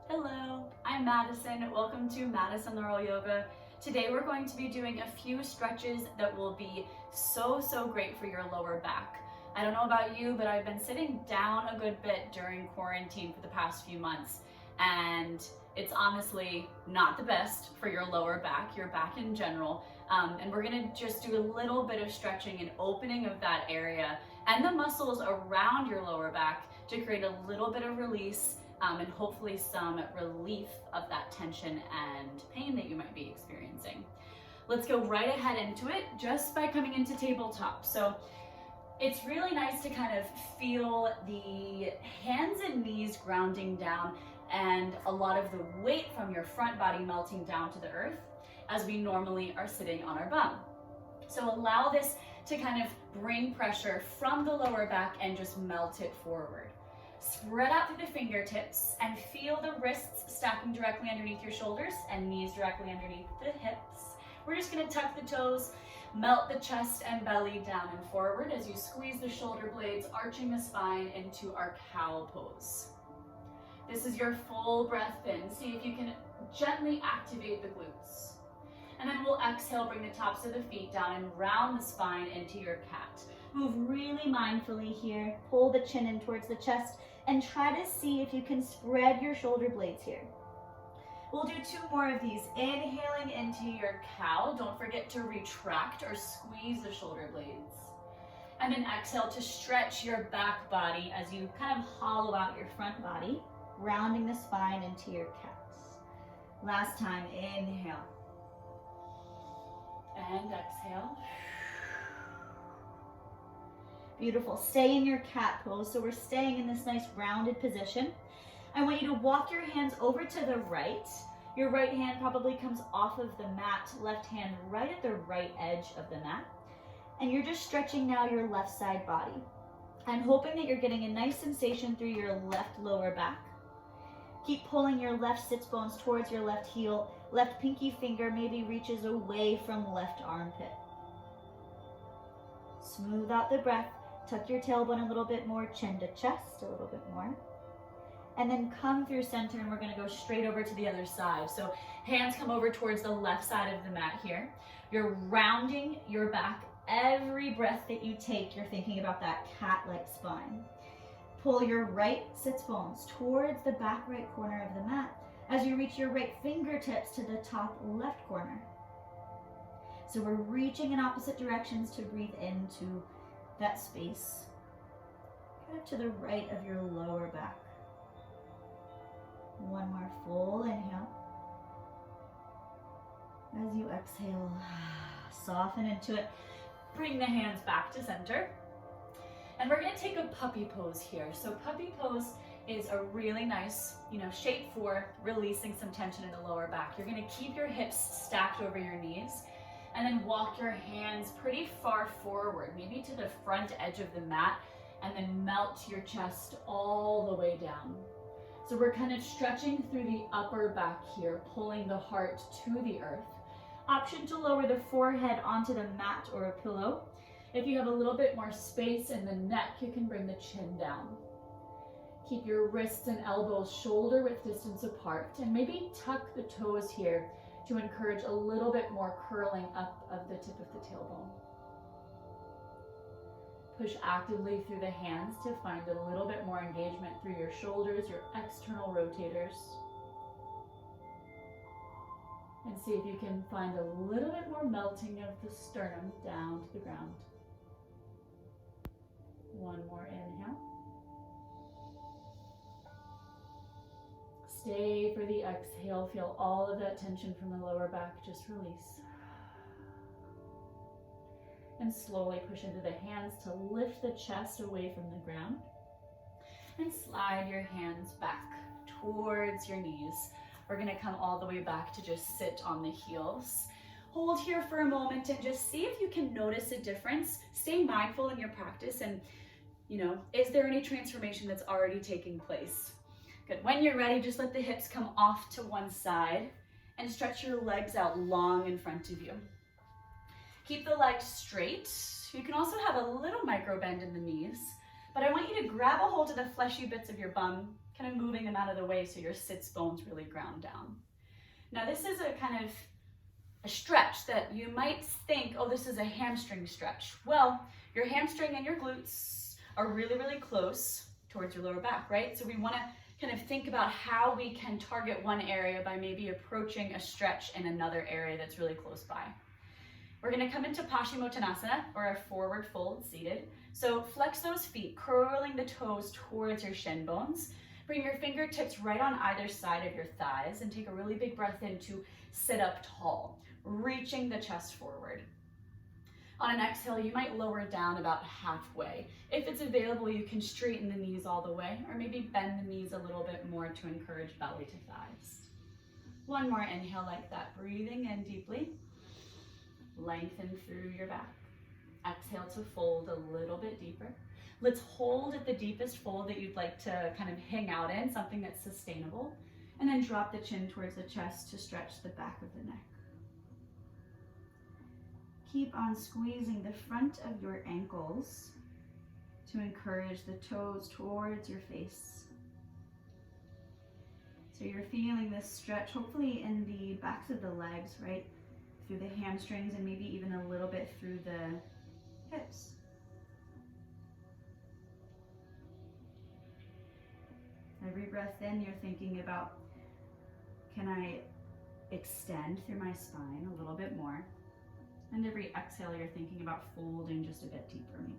Hello, I'm Madison. Welcome to Madison Laurel Yoga. Today we're going to be doing a few stretches that will be so great for your lower back. I don't know about you, but I've been sitting down a good bit during quarantine for the past few months, and it's honestly not the best for your lower back, your back in general. And we're gonna just do a little bit of stretching and opening of that area and the muscles around your lower back to create a little bit of release and hopefully some relief of that tension and pain that you might be experiencing. Let's go right ahead into it just by coming into tabletop. So it's really nice to kind of feel the hands and knees grounding down and a lot of the weight from your front body melting down to the earth as we normally are sitting on our bum. So allow this to kind of bring pressure from the lower back and just melt it forward. Spread out through the fingertips and feel the wrists stacking directly underneath your shoulders and knees directly underneath the hips. We're just gonna tuck the toes, melt the chest and belly down and forward as you squeeze the shoulder blades, arching the spine into our cow pose. This is your full breath in. See if you can gently activate the glutes. And then we'll exhale, bring the tops of the feet down and round the spine into your cat. Move really mindfully here. Pull the chin in towards the chest and try to see if you can spread your shoulder blades here. We'll do 2 more of these. Inhaling into your cow. Don't forget to retract or squeeze the shoulder blades. And then exhale to stretch your back body as you kind of hollow out your front body, rounding the spine into your cats. Last time, inhale. And exhale. Beautiful. Stay in your cat pose. So we're staying in this nice rounded position. I want you to walk your hands over to the right. Your right hand probably comes off of the mat, left hand right at the right edge of the mat. And you're just stretching now your left side body. I'm hoping that you're getting a nice sensation through your left lower back. Keep pulling your left sits bones towards your left heel. Left pinky finger maybe reaches away from left armpit. Smooth out the breath. Tuck your tailbone a little bit more, chin to chest a little bit more. And then come through center and we're gonna go straight over to the other side. So hands come over towards the left side of the mat here. You're rounding your back. Every breath that you take, you're thinking about that cat-like spine. Pull your right sits bones towards the back right corner of the mat as you reach your right fingertips to the top left corner. So we're reaching in opposite directions to breathe into that space. Kind of to the right of your lower back. One more full inhale. As you exhale, soften into it. Bring the hands back to center. And we're gonna take a puppy pose here. So puppy pose is a really nice, shape for releasing some tension in the lower back. You're gonna keep your hips stacked over your knees and then walk your hands pretty far forward, maybe to the front edge of the mat, and then melt your chest all the way down. So we're kind of stretching through the upper back here, pulling the heart to the earth. Option to lower the forehead onto the mat or a pillow. If you have a little bit more space in the neck, you can bring the chin down. Keep your wrists and elbows shoulder width distance apart, and maybe tuck the toes here to encourage a little bit more curling up of the tip of the tailbone. Push actively through the hands to find a little bit more engagement through your shoulders, your external rotators. And see if you can find a little bit more melting of the sternum down to the ground. One more inhale. Stay for the exhale. Feel all of that tension from the lower back just release. And slowly push into the hands to lift the chest away from the ground. And slide your hands back towards your knees. We're gonna come all the way back to just sit on the heels. Hold here for a moment and just see if you can notice a difference. Stay mindful in your practice and, is there any transformation that's already taking place? Good. When you're ready, just let the hips come off to one side and stretch your legs out long in front of you. Keep the legs straight. You can also have a little micro bend in the knees, But I want you to grab a hold of the fleshy bits of your bum, kind of moving them out of the way so your sits bones really ground down. Now this is a kind of a stretch that you might think, oh, this is a hamstring stretch. Well, your hamstring and your glutes are really, really close towards your lower back, right? So we want to kind of think about how we can target one area by maybe approaching a stretch in another area that's really close by. We're going to come into Paschimottanasana, or a forward fold seated. So flex those feet, curling the toes towards your shin bones. Bring your fingertips right on either side of your thighs and take a really big breath in to sit up tall, reaching the chest forward. On an exhale, you might lower down about halfway. If it's available, you can straighten the knees all the way, or maybe bend the knees a little bit more to encourage belly to thighs. One more inhale like that, breathing in deeply. Lengthen through your back. Exhale to fold a little bit deeper. Let's hold at the deepest fold that you'd like to kind of hang out in, something that's sustainable. And then drop the chin towards the chest to stretch the back of the neck. Keep on squeezing the front of your ankles to encourage the toes towards your face. So you're feeling this stretch, hopefully in the backs of the legs, right? Through the hamstrings and maybe even a little bit through the hips. Every breath in, you're thinking about, can I extend through my spine a little bit more? And every exhale, you're thinking about folding just a bit deeper maybe.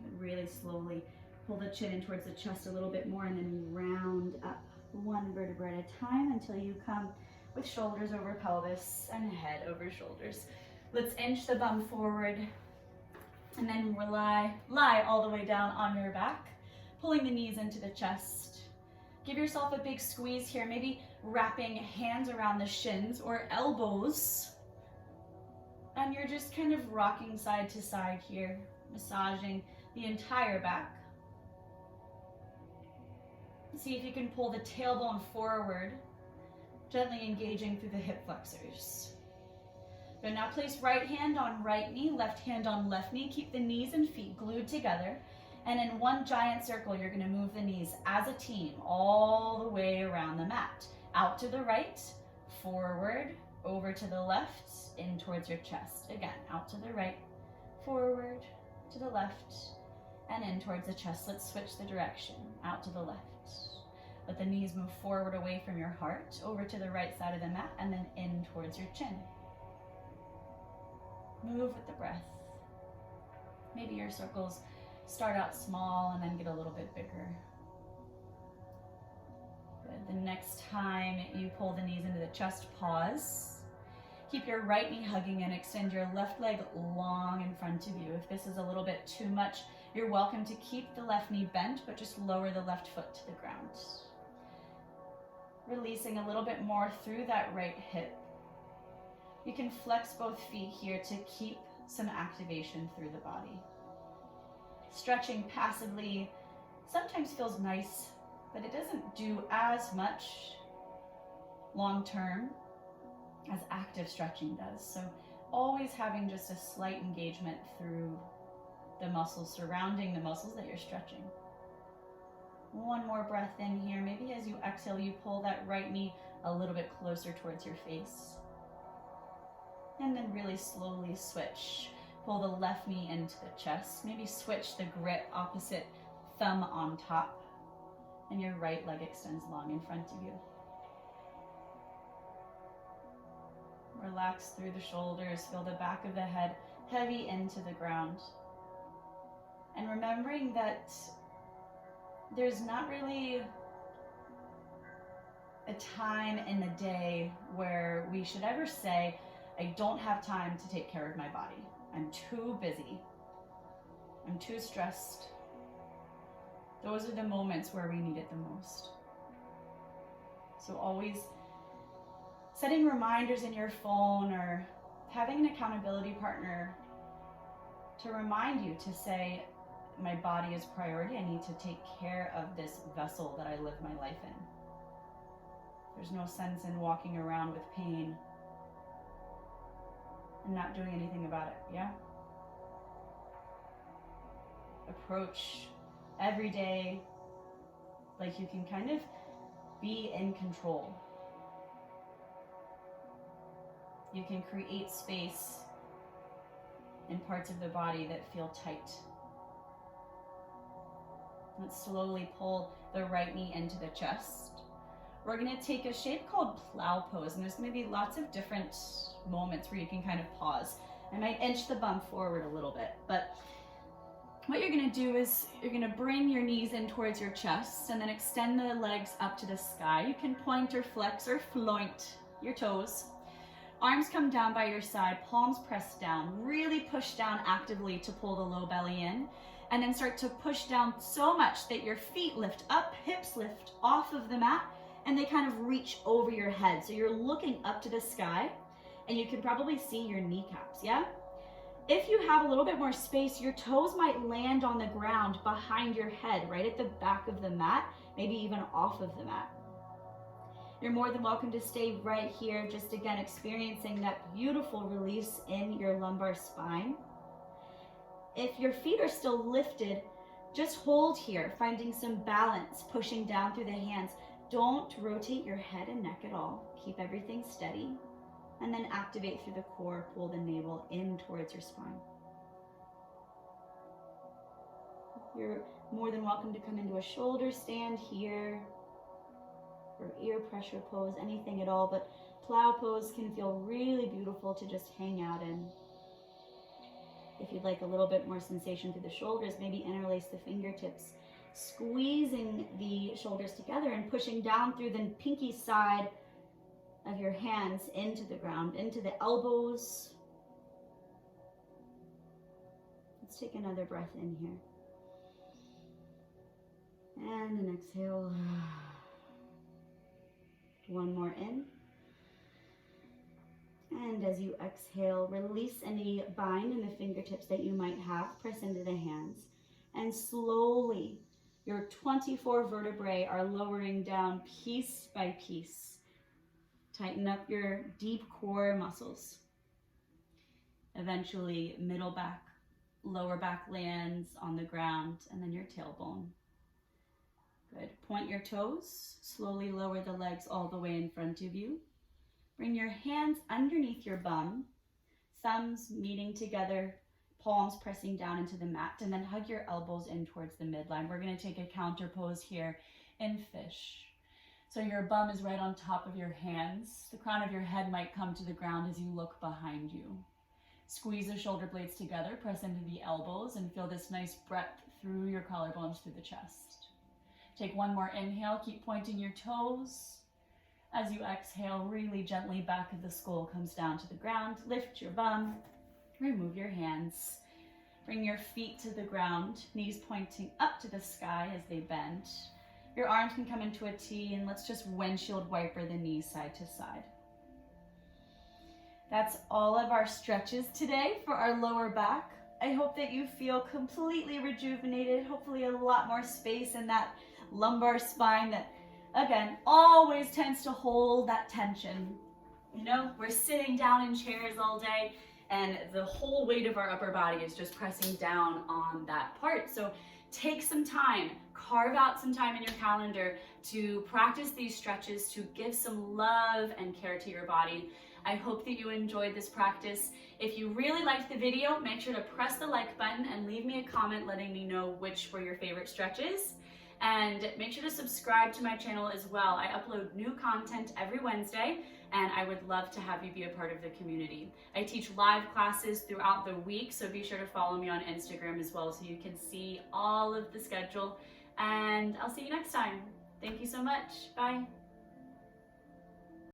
And really slowly pull the chin in towards the chest a little bit more and then round up one vertebra at a time until you come with shoulders over pelvis and head over shoulders. Let's inch the bum forward and then lie all the way down on your back, pulling the knees into the chest. Give yourself a big squeeze here, maybe wrapping hands around the shins or elbows. And you're just kind of rocking side to side here, massaging the entire back. See if you can pull the tailbone forward, gently engaging through the hip flexors. Good, now place right hand on right knee, left hand on left knee. Keep the knees and feet glued together. And in one giant circle, you're going to move the knees as a team all the way around the mat. Out to the right, forward, over to the left, in towards your chest. Again, out to the right, forward, to the left, and in towards the chest. Let's switch the direction, out to the left. Let the knees move forward away from your heart, over to the right side of the mat, and then in towards your chin. Move with the breath. Maybe your circles start out small and then get a little bit bigger. Good. The next time you pull the knees into the chest, pause. Keep your right knee hugging and extend your left leg long in front of you. If this is a little bit too much, you're welcome to keep the left knee bent, but just lower the left foot to the ground. Releasing a little bit more through that right hip. You can flex both feet here to keep some activation through the body. Stretching passively sometimes feels nice, but it doesn't do as much long term as active stretching does. So always having just a slight engagement through the muscles surrounding the muscles that you're stretching. One more breath in here. Maybe as you exhale, you pull that right knee a little bit closer towards your face. And then really slowly switch. Pull the left knee into the chest. Maybe switch the grip, opposite thumb on top. And your right leg extends long in front of you. Relax through the shoulders. Feel the back of the head heavy into the ground. And remembering that there's not really a time in the day where we should ever say, I don't have time to take care of my body. I'm too busy. I'm too stressed. Those are the moments where we need it the most. So always setting reminders in your phone or having an accountability partner to remind you to say, my body is priority. I need to take care of this vessel that I live my life in. There's no sense in walking around with pain and not doing anything about it, yeah? approach every day like you can kind of be in control. You can create space in parts of the body that feel tight. Let's slowly pull the right knee into the chest. We're gonna take a shape called plow pose, and there's gonna be lots of different moments where you can kind of pause. I might inch the bum forward a little bit, but what you're gonna do is you're gonna bring your knees in towards your chest and then extend the legs up to the sky. You can point or flex or floint your toes. Arms come down by your side, palms press down. Really push down actively to pull the low belly in, and then start to push down so much that your feet lift up, hips lift off of the mat, and they kind of reach over your head. So you're looking up to the sky, and you can probably see your kneecaps, yeah? If you have a little bit more space, your toes might land on the ground behind your head, right at the back of the mat, maybe even off of the mat. You're more than welcome to stay right here, just again experiencing that beautiful release in your lumbar spine. If your feet are still lifted, just hold here, finding some balance, pushing down through the hands. Don't rotate your head and neck at all. Keep everything steady. And then activate through the core, pull the navel in towards your spine. You're more than welcome to come into a shoulder stand here, or ear pressure pose, anything at all, but plow pose can feel really beautiful to just hang out in. If you'd like a little bit more sensation through the shoulders, maybe interlace the fingertips, squeezing the shoulders together and pushing down through the pinky side of your hands into the ground, into the elbows. Let's take another breath in here. And an exhale. One more in. And as you exhale, release any bind in the fingertips that you might have. Press into the hands. And slowly, your 24 vertebrae are lowering down piece by piece. Tighten up your deep core muscles. Eventually, middle back, lower back lands on the ground, and then your tailbone. Good. Point your toes. Slowly lower the legs all the way in front of you. Bring your hands underneath your bum, thumbs meeting together, palms pressing down into the mat, and then hug your elbows in towards the midline. We're going to take a counter pose here in fish. So your bum is right on top of your hands. The crown of your head might come to the ground as you look behind you. Squeeze the shoulder blades together, press into the elbows, and feel this nice breath through your collarbones, through the chest. Take one more inhale, keep pointing your toes. As you exhale, really gently, back of the skull comes down to the ground. Lift your bum, remove your hands. Bring your feet to the ground, knees pointing up to the sky as they bend. Your arms can come into a T, and let's just windshield wiper the knees side to side. That's all of our stretches today for our lower back. I hope that you feel completely rejuvenated, hopefully a lot more space in that lumbar spine that, again, always tends to hold that tension. You know, we're sitting down in chairs all day, and the whole weight of our upper body is just pressing down on that part. So take some time, carve out some time in your calendar to practice these stretches, to give some love and care to your body. I hope that you enjoyed this practice. If you really liked the video, make sure to press the like button and leave me a comment letting me know which were your favorite stretches. And make sure to subscribe to my channel as well. I upload new content every Wednesday, and I would love to have you be a part of the community. I teach live classes throughout the week, so be sure to follow me on Instagram as well so you can see all of the schedule. And I'll see you next time. Thank you so much. Bye.